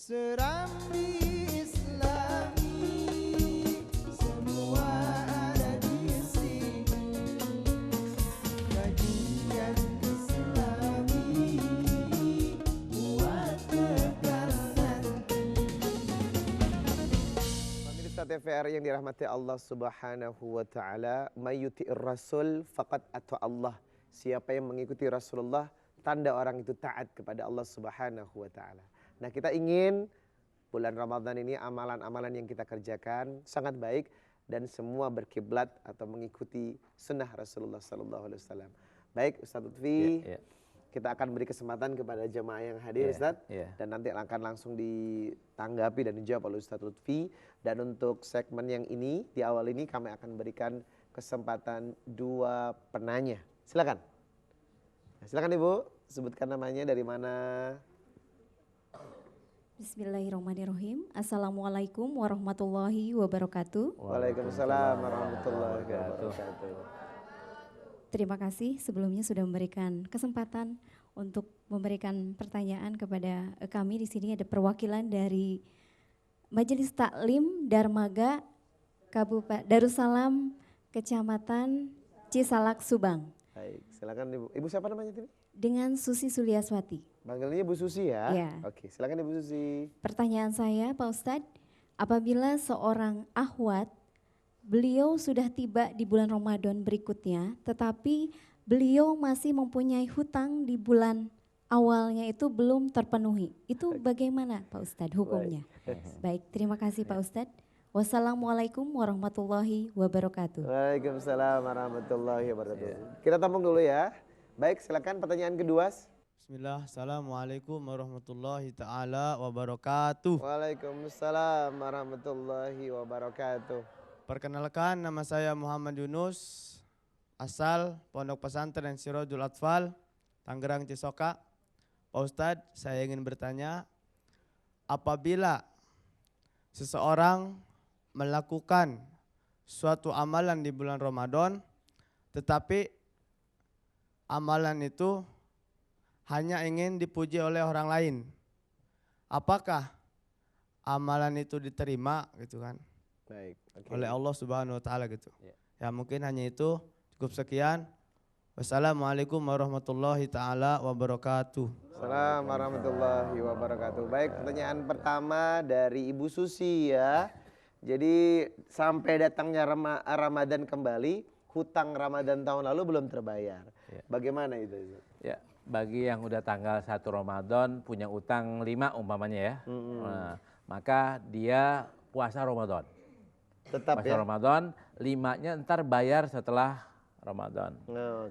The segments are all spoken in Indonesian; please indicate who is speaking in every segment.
Speaker 1: Serambi Islami, semua ada di sini. Kajian Islami buat bekal nanti. Pemirsa TVRI yang dirahmati Allah Subhanahu wa taala, may yuti'ir rasul faqad ata Allah. Siapa yang mengikuti Rasulullah, tanda orang itu taat kepada Allah Subhanahu wa taala. Nah, kita ingin bulan Ramadan ini amalan-amalan yang kita kerjakan sangat baik dan semua berkiblat atau mengikuti sunnah Rasulullah sallallahu alaihi wasallam. Baik, Ustaz Lutfi, kita akan beri kesempatan kepada jemaah yang hadir, Ustaz, dan nanti akan langsung ditanggapi dan dijawab oleh Ustaz Lutfi. Dan untuk segmen yang ini, di awal ini kami akan berikan kesempatan 2 penanya. Silakan. Nah, silakan Ibu, sebutkan namanya, dari mana.
Speaker 2: Bismillahirrahmanirrahim. Assalamualaikum warahmatullahi wabarakatuh.
Speaker 1: Waalaikumsalam warahmatullahi wabarakatuh.
Speaker 2: Terima kasih sebelumnya sudah memberikan kesempatan untuk memberikan pertanyaan kepada kami. Di sini ada perwakilan dari Majelis Taklim Darmaga Kabupaten Darussalam, Kecamatan Cisalak, Subang.
Speaker 1: Baik, silakan Ibu. Ibu siapa namanya tadi?
Speaker 2: Dengan Susi Suliaswati.
Speaker 1: Panggilnya Bu Susi ya?
Speaker 2: Ya.
Speaker 1: Oke, silakan Ibu Susi.
Speaker 2: Pertanyaan saya, Pak Ustadz, apabila seorang akhwat, beliau sudah tiba di bulan Ramadan berikutnya, tetapi beliau masih mempunyai hutang di bulan awalnya itu belum terpenuhi. Itu bagaimana Pak Ustadz hukumnya? Baik, terima kasih Pak Ustadz. Wassalamualaikum warahmatullahi wabarakatuh.
Speaker 1: Waalaikumsalam warahmatullahi wabarakatuh. Kita tampung dulu ya. Baik, silakan pertanyaan kedua.
Speaker 3: Bismillah, Assalamualaikum warahmatullahi ta'ala wabarakatuh.
Speaker 1: Waalaikumsalam warahmatullahi wabarakatuh.
Speaker 3: Perkenalkan, nama saya Muhammad Yunus, asal Pondok Pesantren Sirajul Atfal, Tangerang Cisoka. Pak Ustadz, saya ingin bertanya, apabila seseorang melakukan suatu amalan di bulan Ramadan, tetapi amalan itu hanya ingin dipuji oleh orang lain, apakah amalan itu diterima gitu kan?
Speaker 1: Baik,
Speaker 3: oleh Allah Subhanahu wa taala gitu. Ya mungkin hanya itu, cukup sekian. Wassalamualaikum warahmatullahi taala wabarakatuh.
Speaker 1: Assalamualaikum warahmatullahi wabarakatuh. Baik, pertanyaan pertama dari Ibu Susi ya. Jadi sampai datangnya Ramadan kembali, hutang Ramadan tahun lalu belum terbayar. Bagaimana itu?
Speaker 4: Ya, bagi yang udah tanggal 1 Ramadan punya utang 5 umpamanya ya. Nah, maka dia puasa Ramadan.
Speaker 1: Tetap
Speaker 4: puasa
Speaker 1: ya?
Speaker 4: Ramadan, 5-nya ntar bayar setelah Ramadan.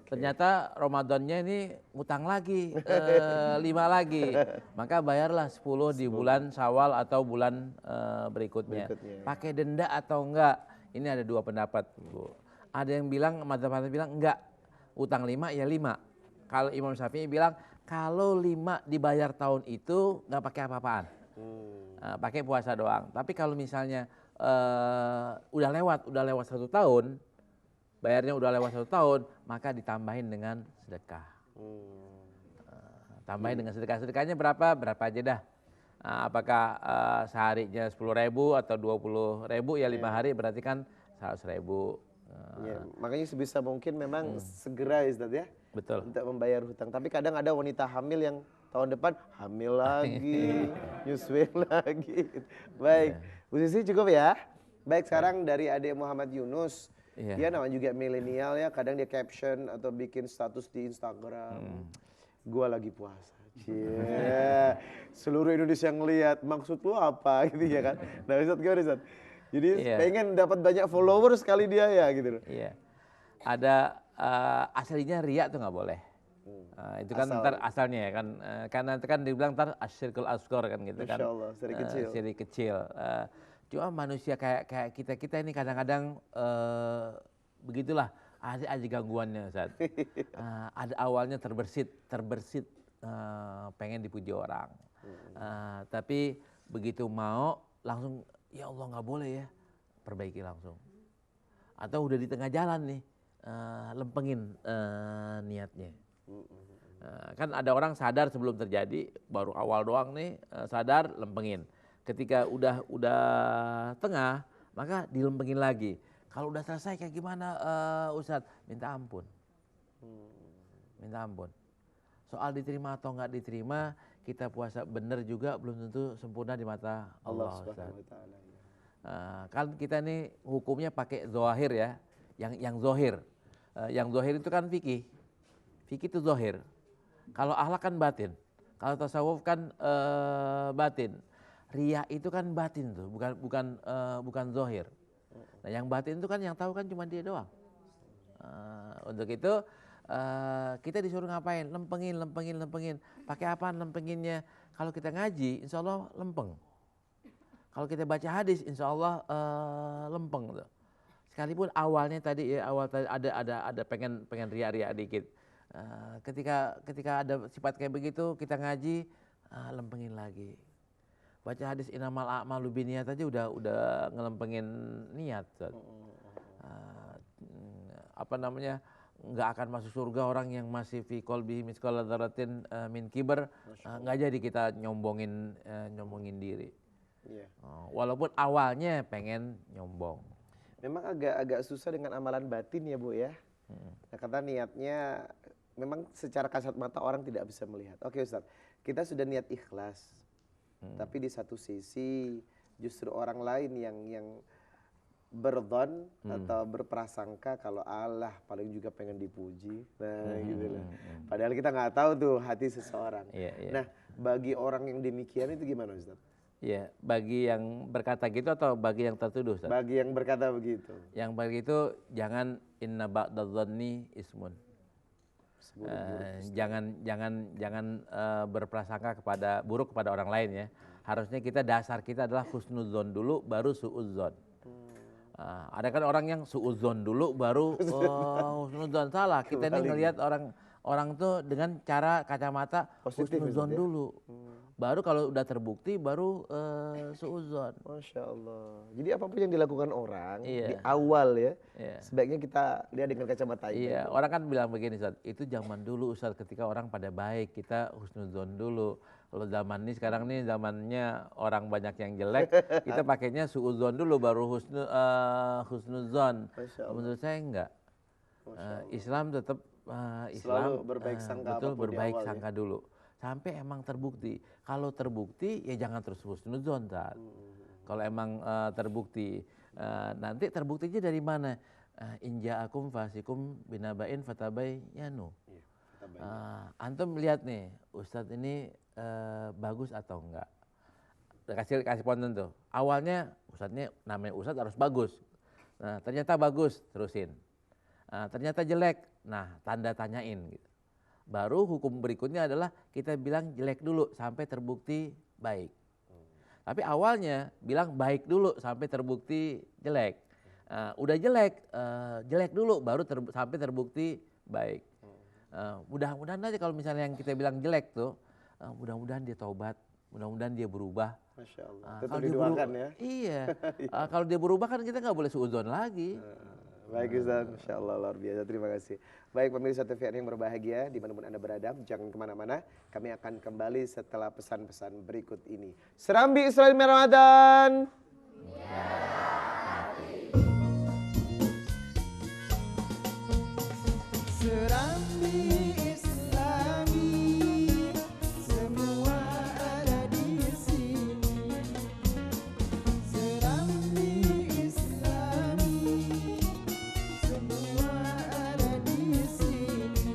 Speaker 4: Ternyata Ramadannya ini utang lagi, 5 lagi. Maka bayarlah 10 di bulan Syawal atau bulan berikutnya. Pakai denda atau enggak? Ini ada 2 pendapat, Bu. Ada yang bilang, madzhab bilang enggak. Utang 5 ya 5. Kalau Imam Syafi'i bilang kalau 5 dibayar tahun itu enggak pakai apa-apaan. Pakai puasa doang. Tapi kalau misalnya udah lewat 1 tahun, bayarnya udah lewat 1 tahun, maka ditambahin dengan sedekah. Tambahin dengan sedekah. Sedekahnya berapa? Berapa aja dah. Apakah seharinya 10.000 atau 20.000 ya 5 hari berarti kan 100.000.
Speaker 1: Ya, makanya sebisa mungkin memang segera ya Ustaz ya.
Speaker 4: Betul.
Speaker 1: Untuk membayar hutang. Tapi kadang ada wanita hamil yang tahun depan hamil lagi, nyusuin lagi. Baik, Bu Sisi cukup ya. Baik, sekarang dari adik Muhammad Yunus. Dia namanya juga milenial ya, kadang dia caption atau bikin status di Instagram. Gua lagi puasa. Cie. Seluruh Indonesia ngelihat, maksud lu apa gitu ya kan. Nah, Ustaz gimana Ustaz? Jadi pengen dapat banyak followers sekali dia ya gitu.
Speaker 4: Iya. Ada aslinya riya tuh nggak boleh. Itu kan ntar asalnya ya kan, karena itu kan dibilang ntar asyirkul asghar kan gitu kan.
Speaker 1: Masya Allah, syirik kecil.
Speaker 4: Syirik kecil. Cuma manusia kayak kita ini kadang-kadang begitulah, ada aja gangguannya Ustaz. Ada awalnya terbersit pengen dipuji orang. Tapi begitu mau langsung ya Allah nggak boleh ya, perbaiki langsung. Atau udah di tengah jalan nih, lempengin niatnya. Kan ada orang sadar sebelum terjadi, baru awal doang nih sadar, lempengin. Ketika udah tengah, maka dilempengin lagi. Kalau udah selesai kayak gimana Ustadz? Minta ampun. Minta ampun. Soal diterima atau nggak diterima, kita puasa benar juga belum tentu sempurna di mata Allah Subhanahu wa Ta'ala. Kan kita nih hukumnya pakai zohir ya, yang zohir. Yang zohir itu kan fikih. Fikih itu zohir. Kalau akhlak kan batin. Kalau tasawuf kan batin. Riya itu kan batin tuh, bukan zohir. Nah yang batin itu kan yang tahu kan cuma dia doang. Untuk itu kita disuruh ngapain? Lempengin. Pakai apa lempenginnya? Kalau kita ngaji, insya Allah lempeng. Kalau kita baca hadis, insya Allah lempeng. Sekalipun awalnya tadi ada pengen ria-ria dikit. Ketika ada sifat kayak begitu, kita ngaji, lempengin lagi. Baca hadis inamal a'malu binniyat aja udah ngelempengin niat. Nggak akan masuk surga orang yang masih fi qalbihi mithqala dzarratin min kibar. Nggak jadi kita nyombongin diri. Yeah. Walaupun awalnya pengen nyombong.
Speaker 1: Memang agak susah dengan amalan batin ya Bu ya. Nah, kata niatnya memang secara kasat mata orang tidak bisa melihat. Oke Ustadz, kita sudah niat ikhlas. Tapi di satu sisi justru orang lain yang berdzon atau berprasangka kalau Allah paling juga pengen dipuji. Nah gitu loh. Padahal kita nggak tahu tuh hati seseorang. Nah bagi orang yang demikian itu gimana Ustaz?
Speaker 4: Iya, bagi yang berkata gitu atau bagi yang tertuduh Ustaz?
Speaker 1: Bagi yang berkata begitu.
Speaker 4: Yang begitu jangan inna ba'dadh-dhanni ismun. Jangan berprasangka buruk kepada orang lain ya. Harusnya dasar kita adalah husnudzon dulu baru suudzon. Ada kan orang yang suudzon dulu baru husnudzon, salah. Kita ini ngelihat orang tuh dengan cara kacamata husnudzon dulu. Baru kalau udah terbukti baru suudzon.
Speaker 1: Masya Allah. Jadi apapun yang dilakukan orang di awal ya, sebaiknya kita lihat dengan kacamata itu.
Speaker 4: Iya, orang kan bilang begini Ustaz, itu zaman dulu Ustaz ketika orang pada baik, kita husnudzon dulu. Kalau zaman ini sekarang nih zamannya orang banyak yang jelek, kita pakainya suudzon dulu baru husnudzon. Menurut saya enggak. Islam tetap
Speaker 1: selalu berbaik sangka,
Speaker 4: betul berbaik sangka dulu. Sampai emang terbukti. Kalau terbukti ya jangan terus husnudzon Ustaz. Kalau emang terbukti, nanti terbuktinya dari mana? Inja'akum fasikum binaba'in fatabayyanu. Antum lihat nih, Ustadz ini bagus atau enggak? Kasih ponten tuh. Awalnya Ustadznya namanya Ustadz harus bagus. Nah ternyata bagus, terusin. Ternyata jelek, nah tanda tanyain gitu. Baru hukum berikutnya adalah kita bilang jelek dulu sampai terbukti baik. Tapi awalnya bilang baik dulu sampai terbukti jelek. Udah jelek dulu baru sampai terbukti baik. Mudah-mudahan aja kalau misalnya yang kita bilang jelek tuh, mudah-mudahan dia taubat, mudah-mudahan dia berubah.
Speaker 1: Masya Allah. Tetap didoakan ya.
Speaker 4: Iya. Kalau dia berubah kan kita nggak boleh suudzon lagi.
Speaker 1: Baik Ustaz, Masya Allah luar biasa, terima kasih. Baik pemirsa TVRI yang berbahagia, dimanapun Anda berada, jangan kemana-mana. Kami akan kembali setelah pesan-pesan berikut ini. Serambi Israel Ramadan.
Speaker 5: Serambi Islami, semua ada di sini. Serambi Islami, semua ada di sini.